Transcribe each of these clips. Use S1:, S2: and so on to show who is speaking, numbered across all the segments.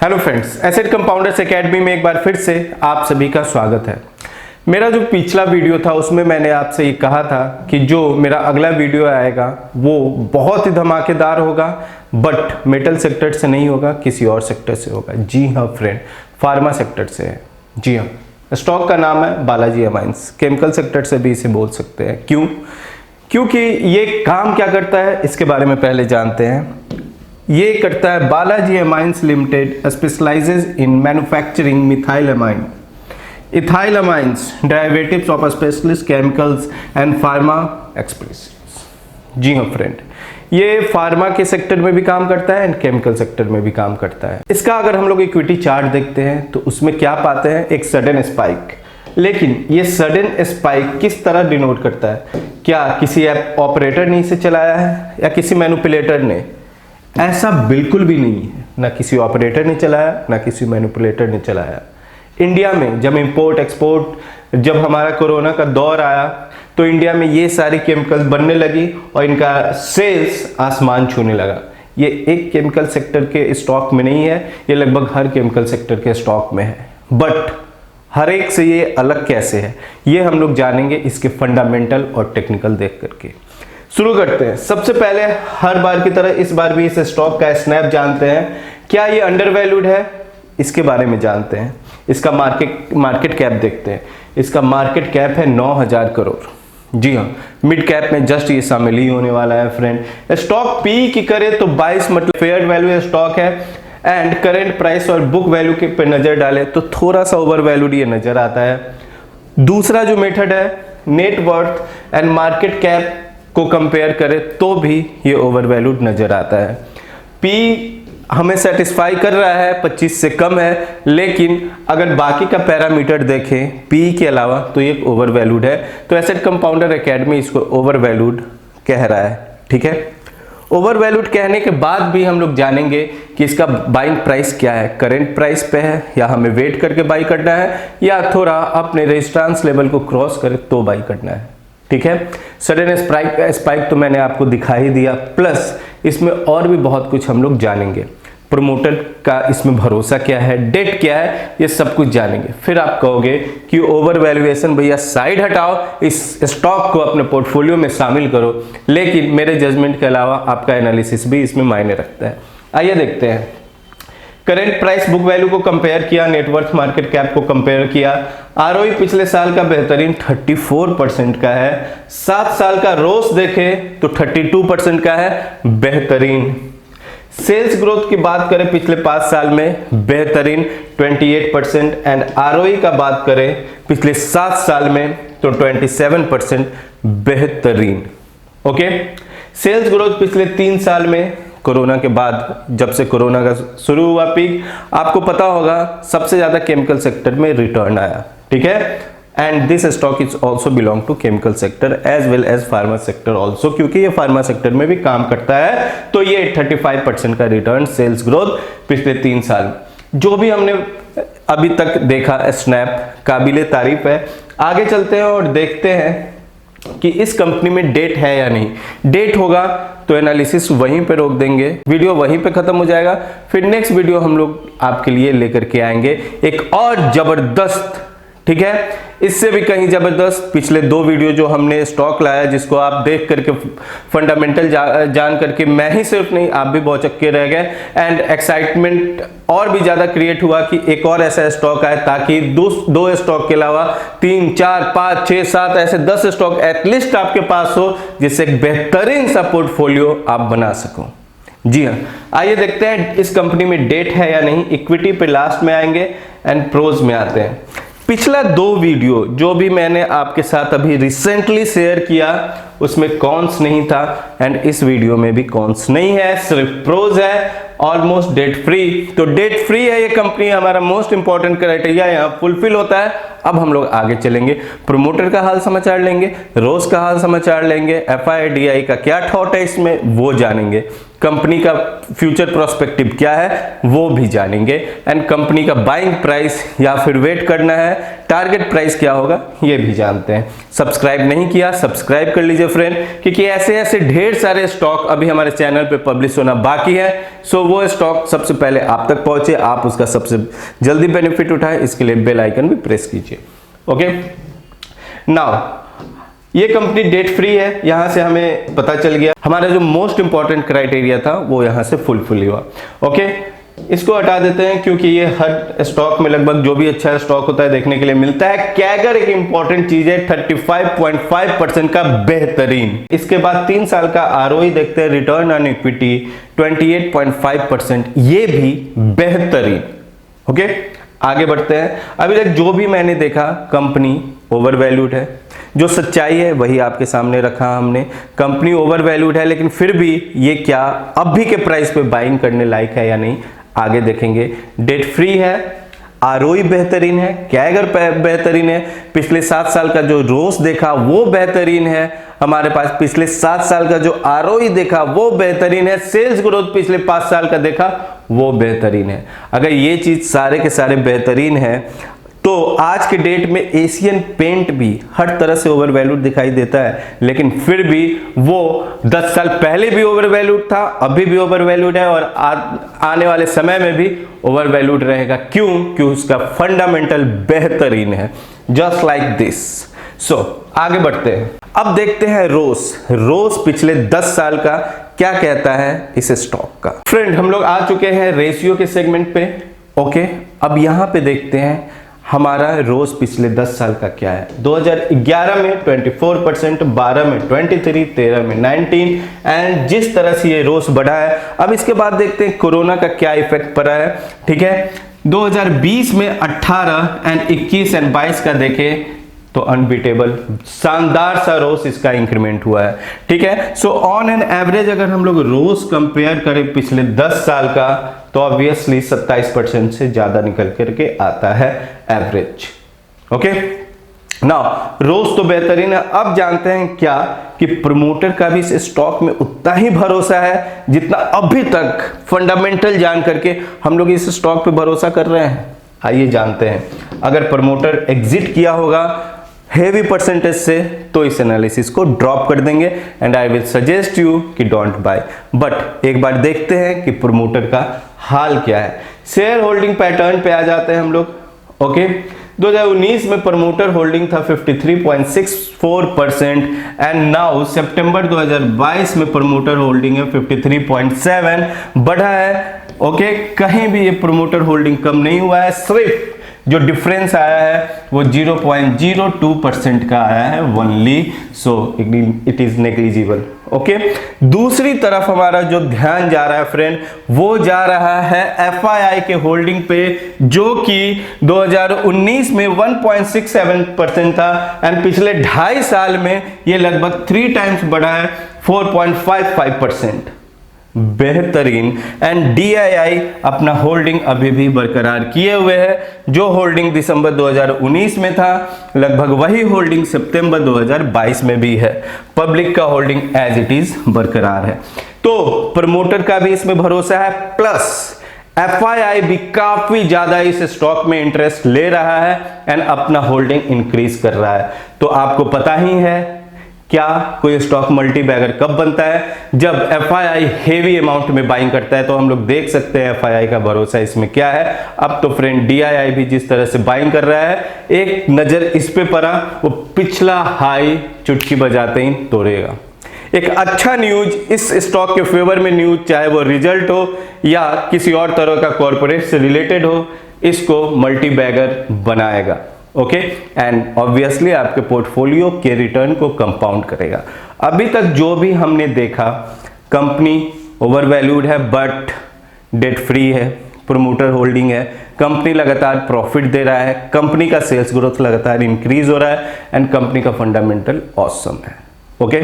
S1: Hello friends, asset compounders academy में एक बार फिर से आप सभी का स्वागत है। मेरा जो पिछला वीडियो था उसमें मैंने आपसे ये कहा था कि जो मेरा अगला वीडियो आएगा वो बहुत ही धमाकेदार होगा, बट मेटल सेक्टर से नहीं होगा, किसी और सेक्टर से होगा। जी हाँ फ्रेंड, फार्मा सेक्टर से है। जी हाँ, स्टॉक का नाम है बालाजी अमाइंस। केमिकल सेक्टर से भी इसे बोल सकते हैं। क्यों? क्योंकि ये काम क्या करता है इसके बारे में पहले जानते हैं। ये करता है Balaji amines limited specializes in manufacturing methyl amine, ethyl amines, derivatives of specialist chemicals and pharma expressions. जी हाँ फ्रेंड, ये फार्मा के सेक्टर में भी काम करता है एंड केमिकल सेक्टर में भी काम करता है। इसका अगर हम लोग इक्विटी चार्ट देखते हैं तो उसमें क्या पाते हैं, एक सडन स्पाइक। लेकिन ये सडन स्पाइक किस तरह डिनोट करता है? क्या किसी ऐप ऑपरेटर ने इसे चलाया है या किसी मैनिपुलेटर ने? ऐसा बिल्कुल भी नहीं है, ना किसी ऑपरेटर ने चलाया ना किसी मैनिपुलेटर ने चलाया। इंडिया में जब इंपोर्ट एक्सपोर्ट, जब हमारा कोरोना का दौर आया तो इंडिया में ये सारी केमिकल्स बनने लगी और इनका सेल्स आसमान छूने लगा। ये एक केमिकल सेक्टर के स्टॉक में नहीं है, ये लगभग हर केमिकल सेक्टर के स्टॉक में है। बट हर एक से ये अलग कैसे है, ये हम लोग जानेंगे इसके फंडामेंटल और टेक्निकल देख करके। शुरू करते हैं। सबसे पहले हर बार की तरह इस बार भी इस स्टॉक का स्नैप जानते हैं। क्या ये अंडर वैल्यूड है, इसके बारे में जानते हैं। इसका मार्केट कैप देखते हैं। इसका मार्केट कैप है 9000 करोड़। जी हाँ, मिड कैप में जस्ट ये शामिल ही होने वाला है फ्रेंड। स्टॉक पी की करे तो 22, मतलब फेयर वैल्यू स्टॉक है। एंड करेंट प्राइस और बुक वैल्यू के पे नजर डाले तो थोड़ा सा ओवर वैल्यूड ये नजर आता है। दूसरा जो मेथड है, net worth and market cap को कंपेयर करें तो भी ये ओवर वैल्यूड नजर आता है। पी हमें सेटिस्फाई कर रहा है, 25 से कम है, लेकिन अगर बाकी का पैरामीटर देखें पी के अलावा तो ये ओवर वैल्यूड है। तो एसेट कंपाउंडर एकेडमी इसको ओवर वैल्यूड कह रहा है। ठीक है, ओवर वैल्यूड कहने के बाद भी हम लोग जानेंगे कि इसका बाइंग प्राइस क्या है, करेंट प्राइस पे है या हमें वेट करके बाई करना है या थोड़ा अपने रेजिस्टेंस लेवल को क्रॉस करे तो बाई करना है। ठीक है, सडन स्पाइक तो मैंने आपको दिखा ही दिया, प्लस इसमें और भी बहुत कुछ हम लोग जानेंगे। प्रोमोटर का इसमें भरोसा क्या है, डेट क्या है, ये सब कुछ जानेंगे। फिर आप कहोगे कि ओवर वैल्यूएशन भैया साइड हटाओ, इस स्टॉक को अपने पोर्टफोलियो में शामिल करो। लेकिन मेरे जजमेंट के अलावा आपका एनालिसिस भी इसमें मायने रखता है। आइए देखते हैं। करेंट प्राइस बुक वैल्यू को कंपेयर किया, नेटवर्थ मार्केट कैप को कंपेयर किया। आरओई पिछले साल का बेहतरीन 34% का है। 7 साल का रोस देखें तो 32% का है, बेहतरीन। सेल्स ग्रोथ की बात करें पिछले 5 साल में, बेहतरीन 28%। एंड आरओई का बात करें पिछले 7 साल में तो 27%, बेहतरीन। ओके, सेल्स ग्रोथ पिछले 3 साल में, कोरोना के बाद, जब से कोरोना का शुरू हुआ पीक, आपको पता होगा सबसे ज्यादा केमिकल सेक्टर में रिटर्न आया। ठीक है, and this stock is also belong to chemical sector as well as pharma sector also, क्योंकि ये फार्मा सेक्टर में भी काम करता है। तो ये 35% का रिटर्न सेल्स ग्रोथ पिछले 3 साल। जो भी हमने अभी तक देखा स्नैप काबिले तारीफ है। आगे चलते हैं और देखते हैं कि इस कंपनी में डेट है या नहीं। डेट होगा तो एनालिसिस वहीं पे रोक देंगे, वीडियो वहीं पे खत्म हो जाएगा। फिर नेक्स्ट वीडियो हम लोग आपके लिए लेकर के आएंगे एक और जबरदस्त, ठीक है, इससे भी कहीं जबरदस्त। पिछले 2 वीडियो जो हमने स्टॉक लाया, जिसको आप देख करके फंडामेंटल जान करके मैं ही सिर्फ नहीं, आप भी बहुत चक्के रह गए। एंड एक्साइटमेंट और भी ज्यादा क्रिएट हुआ कि एक और ऐसा स्टॉक आए, ताकि 2 स्टॉक के अलावा 3, 4, 5, 6, 7 ऐसे 10 स्टॉक एटलीस्ट आपके पास हो, जिससे एक बेहतरीन सा पोर्टफोलियो आप बना सको। जी हाँ, आइए देखते हैं इस कंपनी में डेट है या नहीं। इक्विटी पे लास्ट में आएंगे एंड प्रोज में आते हैं। पिछला 2 वीडियो जो भी मैंने आपके साथ अभी रिसेंटली शेयर किया उसमें कॉन्स नहीं था, एंड इस वीडियो में भी कॉन्स नहीं है, सिर्फ प्रोज है, ऑलमोस्ट डेट फ्री। तो डेट फ्री है ये कंपनी, हमारा मोस्ट इंपॉर्टेंट क्राइटेरिया यहाँ फुलफिल होता है। अब हम लोग आगे चलेंगे, प्रोमोटर का हाल समाचार लेंगे, रोज का हाल समाचार लेंगे, FIDI का क्या थॉट है इसमें वो जानेंगे। कंपनी का फ्यूचर प्रोस्पेक्टिव क्या है वो भी जानेंगे, एंड कंपनी का बाइंग प्राइस या फिर वेट करना है टारगेट प्राइस क्या होगा ये भी जानते हैं। सब्सक्राइब नहीं किया सब्सक्राइब कर लीजिए फ्रेंड, क्योंकि ऐसे ऐसे ढेर सारे स्टॉक अभी हमारे चैनल पे पब्लिश होना बाकी है। सो वो स्टॉक सबसे पहले आप तक पहुंचे, आप उसका सबसे जल्दी बेनिफिट उठाए, इसके लिए बेल आइकन भी प्रेस कीजिए। ओके, नाउ ये कंपनी डेट फ्री है, यहां से हमें पता चल गया। हमारा जो मोस्ट इंपॉर्टेंट क्राइटेरिया था वो यहां से फुलफिल हुआ। ओके, इसको हटा देते हैं क्योंकि ये हर स्टॉक में लगभग जो भी अच्छा स्टॉक होता है देखने के लिए मिलता है। कैगर एक इंपॉर्टेंट चीज है, 35.5% का बेहतरीन। इसके बाद 3 साल का आरओई देखते हैं, रिटर्न ऑन इक्विटी 28.5%, ये भी बेहतरीन। ओके, आगे बढ़ते हैं। अभी तक जो भी मैंने देखा कंपनी ओवर वैल्यूड है, जो सच्चाई है वही आपके सामने रखा हमने। कंपनी ओवर वैल्यूड है, लेकिन फिर भी ये क्या अभी के प्राइस पे बाइंग करने लायक है या नहीं आगे देखेंगे। डेट फ्री है, आरओई बेहतरीन है, कैगर बेहतरीन है, पिछले 7 साल का जो रोस देखा वो बेहतरीन है, हमारे पास पिछले 7 साल का जो आरओई देखा वो बेहतरीन है, सेल्स ग्रोथ पिछले 5 साल का देखा वो बेहतरीन है। अगर ये चीज सारे के सारे बेहतरीन है तो आज के डेट में एशियन पेंट भी हर तरह से ओवर वैल्यूड दिखाई देता है, लेकिन फिर भी वो 10 साल पहले भी ओवर वैल्यूड था, अभी भी ओवर वैल्यूड है और आने वाले समय में भी ओवर वैल्यूड रहेगा। क्यों? क्योंकि उसका फंडामेंटल बेहतरीन है, जस्ट लाइक दिस। सो आगे बढ़ते हैं, अब देखते हैं रोस पिछले 10 साल का क्या कहता है इस स्टॉक का। फ्रेंड, हम लोग आ चुके हैं रेशियो के सेगमेंट पे। ओके, अब यहां पे देखते हैं हमारा रोज पिछले 10 साल का क्या है। 2011 में 24%, 12 में 23, 13 में 19, एंड जिस तरह से ये रोज बढ़ा है। अब इसके बाद देखते हैं कोरोना का क्या इफेक्ट पड़ा है। ठीक है, 2020 में 18 एंड 21 एंड 22 का देखें तो अनबीटेबल शानदार सा रोस इसका इंक्रीमेंट हुआ है। ठीक है, सो ऑन एन एवरेज अगर हम लोग रोस कंपेयर करें पिछले 10 साल का तो ऑब्वियसली 27% से ज्यादा निकल करके आता है एवरेज। ओके, नाउ रोस तो बेहतरीन है। अब जानते हैं क्या कि प्रमोटर का भी इस स्टॉक में उतना ही भरोसा है जितना अभी तक फंडामेंटल जान करके हम लोग इस स्टॉक पे भरोसा कर रहे हैं। आइए जानते हैं, अगर प्रमोटर एग्जिट किया होगा हेवी परसेंटेज से तो इस एनालिसिस को ड्रॉप कर देंगे, and I will suggest you कि डोंट बाय। बट एक बार देखते हैं कि प्रमोटर का हाल क्या है। शेयर होल्डिंग पैटर्न पे आ जाते हैं हम लोग। ओके, 2019 में प्रमोटर होल्डिंग था 53.64% एंड नाउ सितंबर 2022 में प्रमोटर होल्डिंग है 53.7, बढ़ा है। ओके, कहीं भी ये प्रमोटर होल्डिंग कम नहीं हुआ है, सिर्फ जो डिफरेंस आया है वो 0.02% का आया है only, so it is negligible. Okay, दूसरी तरफ हमारा जो ध्यान जा रहा है फ्रेंड वो जा रहा है एफआईआई के होल्डिंग पे, जो कि 2019 में 1.67% था एंड पिछले 2.5 साल में ये लगभग 3 टाइम्स बढ़ा है 4.55%, बेहतरीन। एंड डीआईआई अपना होल्डिंग अभी भी बरकरार किए हुए है, जो होल्डिंग दिसंबर 2019 में था लगभग वही होल्डिंग सितंबर 2022 में भी है। पब्लिक का होल्डिंग एज इट इज बरकरार है, तो प्रमोटर का भी इसमें भरोसा है, प्लस एफआईआई भी काफी ज्यादा इस स्टॉक में इंटरेस्ट ले रहा है एंड अपना होल्डिंग इंक्रीज कर रहा है। तो आपको पता ही है क्या कोई स्टॉक मल्टी बैगर कब बनता है, जब एफआईआई हेवी अमाउंट में बाइंग करता है। तो हम लोग देख सकते हैं एफआईआई का भरोसा इसमें क्या है। अब तो फ्रेंड डीआईआई भी जिस तरह से बाइंग कर रहा है, एक नजर इस पे पड़ा, वो पिछला हाई चुटकी बजाते ही तोड़ेगा। एक अच्छा न्यूज इस स्टॉक के फेवर में न्यूज, चाहे वो रिजल्ट हो या किसी और तरह का कॉर्पोरेट से रिलेटेड हो, इसको मल्टी बैगर बनाएगा। ओके, एंड ऑब्वियसली आपके पोर्टफोलियो के रिटर्न को कंपाउंड करेगा। अभी तक जो भी हमने देखा, कंपनी ओवर वैल्यूड है बट डेट फ्री है, प्रमोटर होल्डिंग है, कंपनी लगातार प्रॉफिट दे रहा है, कंपनी का सेल्स ग्रोथ लगातार इंक्रीज हो रहा है एंड कंपनी का फंडामेंटल ऑसम है। ओके,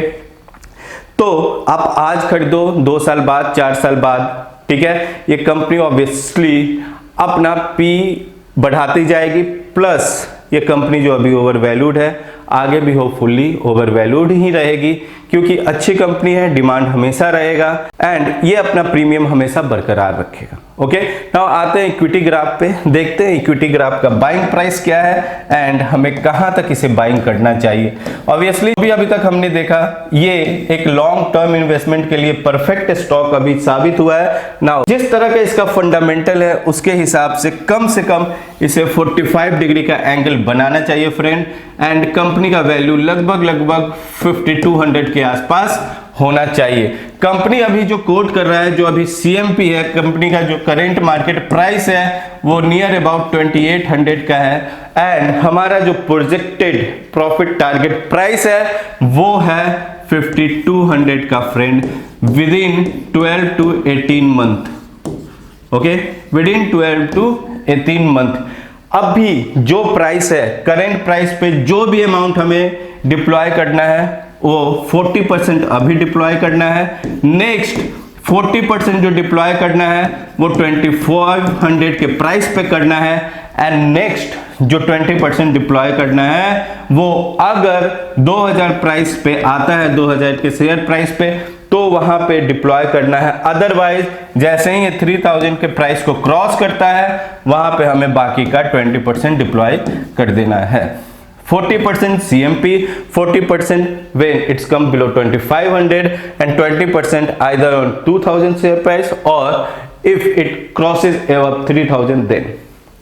S1: तो आप आज खरीदो 2 साल बाद, 4 साल बाद, ठीक है, ये कंपनी ऑब्वियसली अपना पी बढ़ाती जाएगी, प्लस ये कंपनी जो अभी ओवर वैल्यूड है आगे भी होपफुली ओवर वैल्यूड ही रहेगी, क्योंकि अच्छी कंपनी है, डिमांड हमेशा रहेगा एंड ये अपना प्रीमियम हमेशा बरकरार रखेगा। ओके, नाउ आते हैं इक्विटी ग्राफ पे, देखते हैं इक्विटी ग्राफ का बाइंग प्राइस क्या है एंड हमें कहां तक इसे बाइंग करना चाहिए। ऑब्वियसली अभी तक हमने देखा ये एक लॉन्ग टर्म इन्वेस्टमेंट के लिए परफेक्ट स्टॉक अभी साबित हुआ है। नाउ जिस तरह का इसका फंडामेंटल है उसके हिसाब से कम इसे 45 डिग्री का एंगल बनाना चाहिए फ्रेंड, एंड कंपनी का वैल्यू लगभग 5200 के आसपास होना चाहिए। कंपनी अभी जो कोट कर रहा है, जो अभी सीएमपी है, कंपनी का जो करंट मार्केट प्राइस है वो नियर अबाउट 2800 का है, एंड हमारा जो प्रोजेक्टेड प्रॉफिट टारगेट प्राइस है वो है 5200 का friend, with in 12 to 18 month. Okay, with in 12 to 18 month. अभी जो प्राइस है, करंट प्राइस पे जो भी अमाउंट हमें डिप्लॉय करना है वो 40% अभी डिप्लॉय करना है। नेक्स्ट 40% जो डिप्लॉय करना है वो 2500 के प्राइस पे करना है, एंड नेक्स्ट जो 20% डिप्लॉय करना है वो अगर 2000 प्राइस पे आता है, 2000 के शेयर प्राइस पे, तो वहां पे डिप्लॉय करना है। अदरवाइज जैसे ही ये 3000 के प्राइस को क्रॉस करता है वहां पे हमें बाकी का 20% डिप्लॉय कर देना है। 40% CMP, 40% when it's come below 2500 and 20% either on 2000 share price or if it crosses above 3000 then।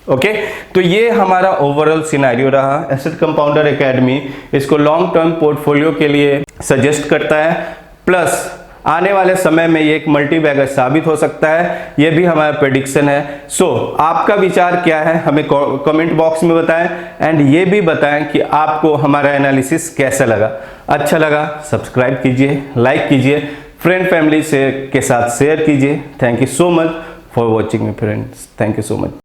S1: Okay, तो ये हमारा ओवरऑल सिनेरियो रहा। एसेट कंपाउंडर एकेडमी इसको लॉन्ग टर्म पोर्टफोलियो के लिए सजेस्ट करता है, प्लस आने वाले समय में ये एक मल्टी बैगर साबित हो सकता है, ये भी हमारा प्रेडिक्शन है। सो आपका विचार क्या है हमें कमेंट बॉक्स में बताएं, एंड ये भी बताएं कि आपको हमारा एनालिसिस कैसा लगा। अच्छा लगा सब्सक्राइब कीजिए, लाइक कीजिए, फ्रेंड फैमिली से के साथ शेयर कीजिए। Thank you so much for watching my friends, thank you so much.